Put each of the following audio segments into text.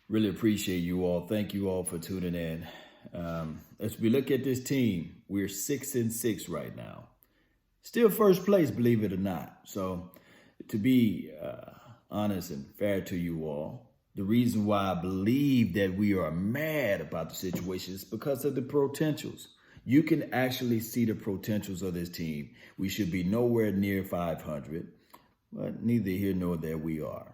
Really appreciate you all. Thank you all for tuning in. As we look at this team, we're 6-6 right now. Still first place, believe it or not. So, to be honest and fair to you all, the reason why I believe that we are mad about the situation is because of the potentials. You can actually see the potentials of this team. We should be nowhere near 500, but neither here nor there we are.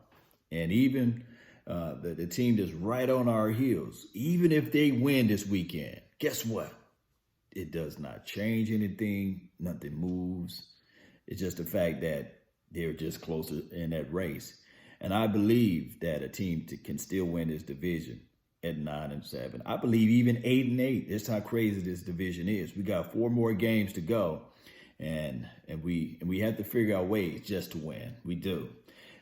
And even the team that's right on our heels, even if they win this weekend, guess what? It does not change anything. Nothing moves. It's just the fact that they're just closer in that race. And I believe that a team can still win this division at 9-7. I believe even 8-8. That's how crazy this division is. We got 4 more games to go, and we have to figure out ways just to win. We do.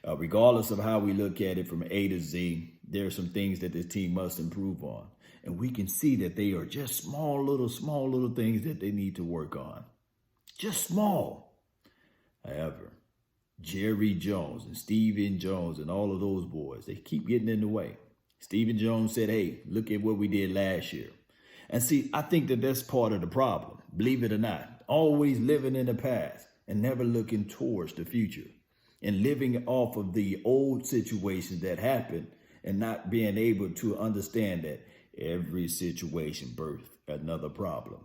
Regardless of how we look at it from A to Z, there are some things that this team must improve on. And we can see that they are just small little things that they need to work on. Just small. However, Jerry Jones and Stephen Jones and all of those boys, they keep getting in the way. Stephen Jones said, hey, look at what we did last year. And see, I think that that's part of the problem, believe it or not. Always living in the past and never looking towards the future. And living off of the old situations that happened and not being able to understand that every situation births another problem.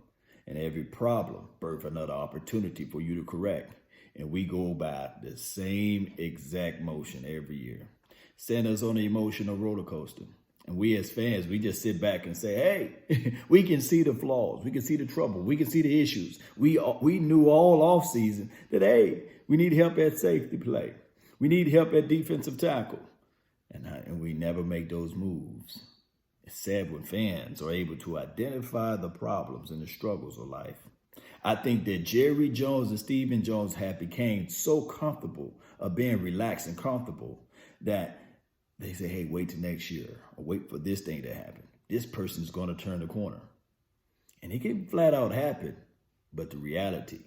And every problem births another opportunity for you to correct. And we go by the same exact motion every year. Send us on an emotional roller coaster. And we as fans, we just sit back and say, hey, we can see the flaws. We can see the trouble. We can see the issues. We knew all off season that, hey, we need help at safety play. We need help at defensive tackle. And we never make those moves. It's sad when fans are able to identify the problems and the struggles of life. I think that Jerry Jones and Stephen Jones have become so comfortable of being relaxed and comfortable that they say, hey, wait till next year or wait for this thing to happen. This person's going to turn the corner. And it can flat out happen, but the reality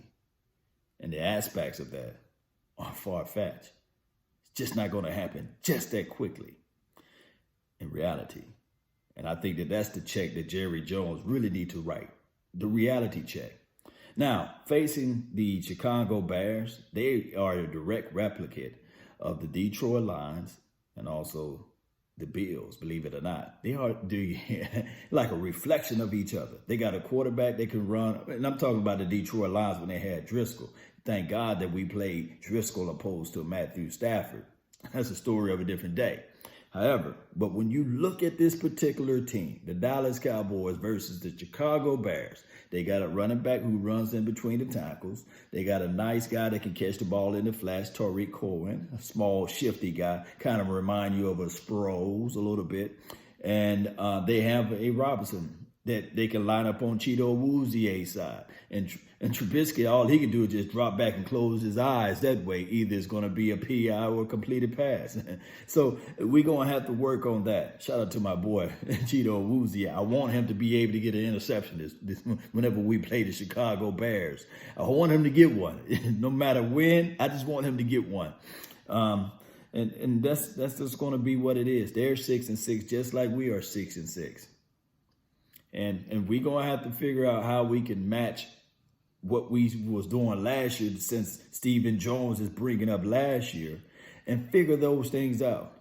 and the aspects of that are far-fetched. It's just not going to happen just that quickly in reality. And I think that that's the check that Jerry Jones really need to write, the reality check. Now, facing the Chicago Bears, they are a direct replicate of the Detroit Lions and also the Bills, believe it or not. They are like a reflection of each other. They got a quarterback they can run. And I'm talking about the Detroit Lions when they had Driscoll. Thank God that we played Driscoll opposed to Matthew Stafford. That's a story of a different day. However, but when you look at this particular team, the Dallas Cowboys versus the Chicago Bears, they got a running back who runs in between the tackles. They got a nice guy that can catch the ball in the flats, Tariq Cohen, a small, shifty guy, kind of remind you of a Sproles a little bit. And they have a Robinson that they can line up on Cheeto Awuzie's side. And Trubisky, all he can do is just drop back and close his eyes that way. Either it's going to be a PI or a completed pass. So we're going to have to work on that. Shout out to my boy, Cheeto Awuzie. I want him to be able to get an interception whenever we play the Chicago Bears. I want him to get one. No matter when, I just want him to get one. And that's just going to be what it is. They're 6-6, just like we are 6-6. And we're going to have to figure out how we can match what we was doing last year, since Stephen Jones is bringing up last year, and figure those things out.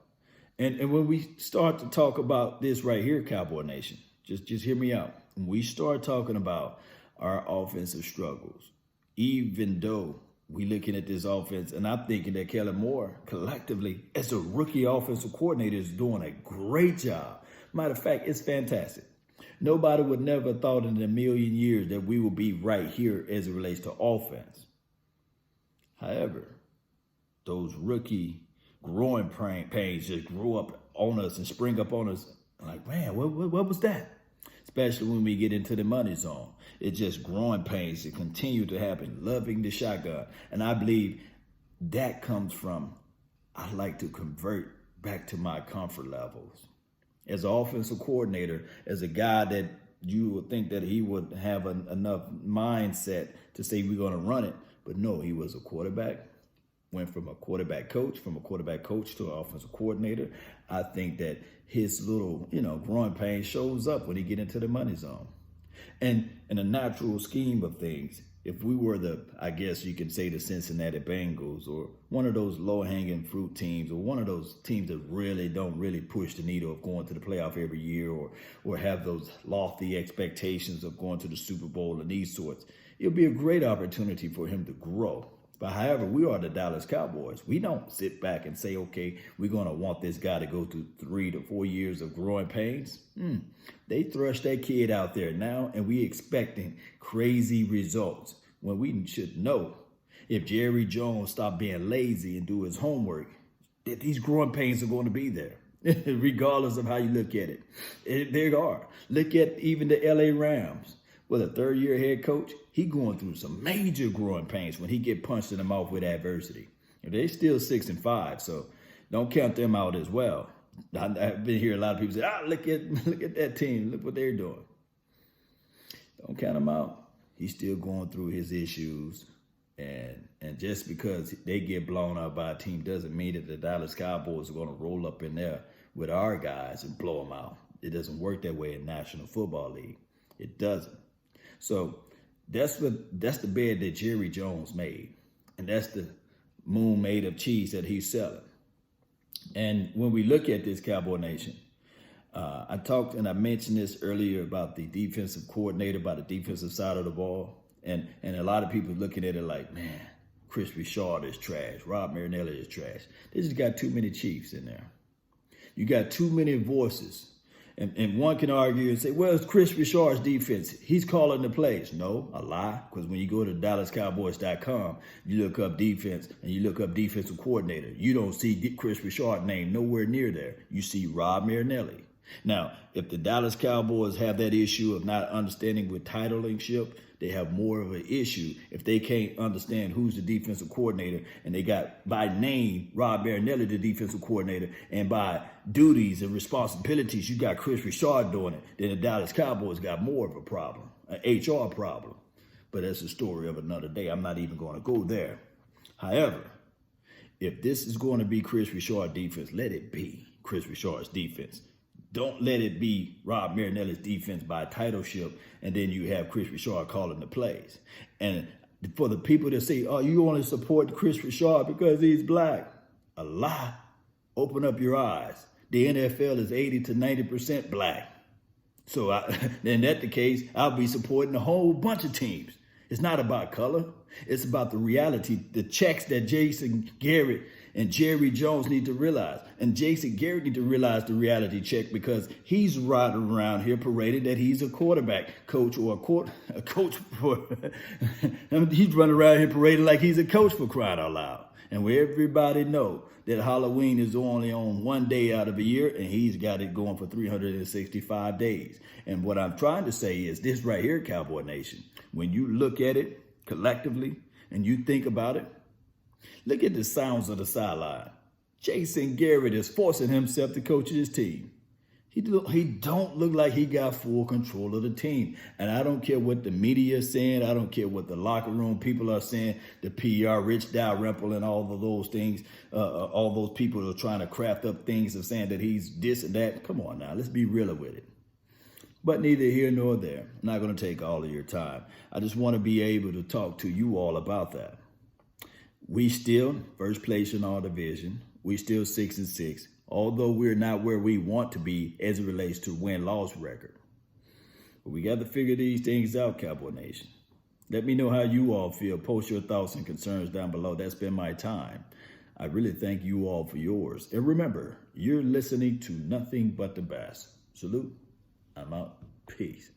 And when we start to talk about this right here, Cowboy Nation, just hear me out. When we start talking about our offensive struggles, even though we looking at this offense, and I'm thinking that Kellen Moore, collectively, as a rookie offensive coordinator, is doing a great job. Matter of fact, it's fantastic. Nobody would never have thought in a million years that we would be right here as it relates to offense. However, those rookie growing pains just grow up on us and spring up on us. Like, man, what was that? Especially when we get into the money zone. It's just growing pains that continue to happen, loving the shotgun. And I believe that comes from, I like to convert back to my comfort levels. As an offensive coordinator, as a guy that you would think that he would have enough mindset to say we're going to run it. But no, he was a quarterback went from a quarterback coach to an offensive coordinator. I think that his little, growing pain shows up when he get into the money zone. And in a natural scheme of things, if we were I guess you could say the Cincinnati Bengals or one of those low-hanging fruit teams or one of those teams that don't really push the needle of going to the playoff every year or have those lofty expectations of going to the Super Bowl and these sorts, it'll be a great opportunity for him to grow. But however, we are the Dallas Cowboys. We don't sit back and say, okay, we're going to want this guy to go through 3 to 4 years of growing pains. They thrust that kid out there now, and we expecting crazy results when we should know if Jerry Jones stopped being lazy and do his homework, that these growing pains are going to be there, regardless of how you look at it. They are. Look at even the LA Rams. With a third-year head coach, he going through some major growing pains when he get punched in the mouth with adversity. They're still 6-5, so don't count them out as well. I've been hearing a lot of people say, look at that team. Look what they're doing. Don't count them out. He's still going through his issues. And just because they get blown out by a team doesn't mean that the Dallas Cowboys are going to roll up in there with our guys and blow them out. It doesn't work that way in National Football League. It doesn't. So that's the bed that Jerry Jones made. And that's the moon made of cheese that he's selling. And when we look at this Cowboy Nation, I talked and I mentioned this earlier about the defensive coordinator, about the defensive side of the ball. And a lot of people looking at it like, man, Chris Richard is trash. Rob Marinelli is trash. They just got too many Chiefs in there. You got too many voices. And one can argue and say, well, it's Chris Richard's defense. He's calling the plays. No, a lie. Because when you go to DallasCowboys.com, you look up defense and you look up defensive coordinator. You don't see Chris Richard's name nowhere near there. You see Rob Marinelli. Now, if the Dallas Cowboys have that issue of not understanding with titleingship, they have more of an issue if they can't understand who's the defensive coordinator and they got by name Rob Marinelli, the defensive coordinator, and by duties and responsibilities, you got Chris Richard doing it. Then the Dallas Cowboys got more of a problem, an HR problem. But that's the story of another day. I'm not even going to go there. However, if this is going to be Chris Richard's defense, let it be Chris Richard's defense. Don't let it be Rob Marinelli's defense by titleship, and then you have Chris Richard calling the plays. And for the people that say, oh, you only support Chris Richard because he's black, a lie. Open up your eyes. The NFL is 80 to 90% black. So in that the case, I'll be supporting a whole bunch of teams. It's not about color. It's about the reality, the checks that Jason Garrett and Jerry Jones need to realize. And Jason Garrett need to realize the reality check because he's riding around here parading that he's a quarterback coach or a coach for he's running around here parading like he's a coach for crying out loud. And where everybody know that Halloween is only on one day out of a year and he's got it going for 365 days. And what I'm trying to say is this right here, Cowboy Nation, when you look at it collectively and you think about it, look at the sounds of the sideline. Jason Garrett is forcing himself to coach his team. He don't look like he got full control of the team. And I don't care what the media is saying. I don't care what the locker room people are saying, the PR, Rich Dalrymple and all of those things, all those people are trying to craft up things of saying that he's this and that. Come on now, let's be real with it. But neither here nor there. I'm not going to take all of your time. I just want to be able to talk to you all about that. We still first place in our division. We still 6-6, although we're not where we want to be as it relates to win-loss record. But we got to figure these things out, Cowboy Nation. Let me know how you all feel. Post your thoughts and concerns down below. That's been my time. I really thank you all for yours. And remember, you're listening to nothing but the best. Salute. I'm out. Peace.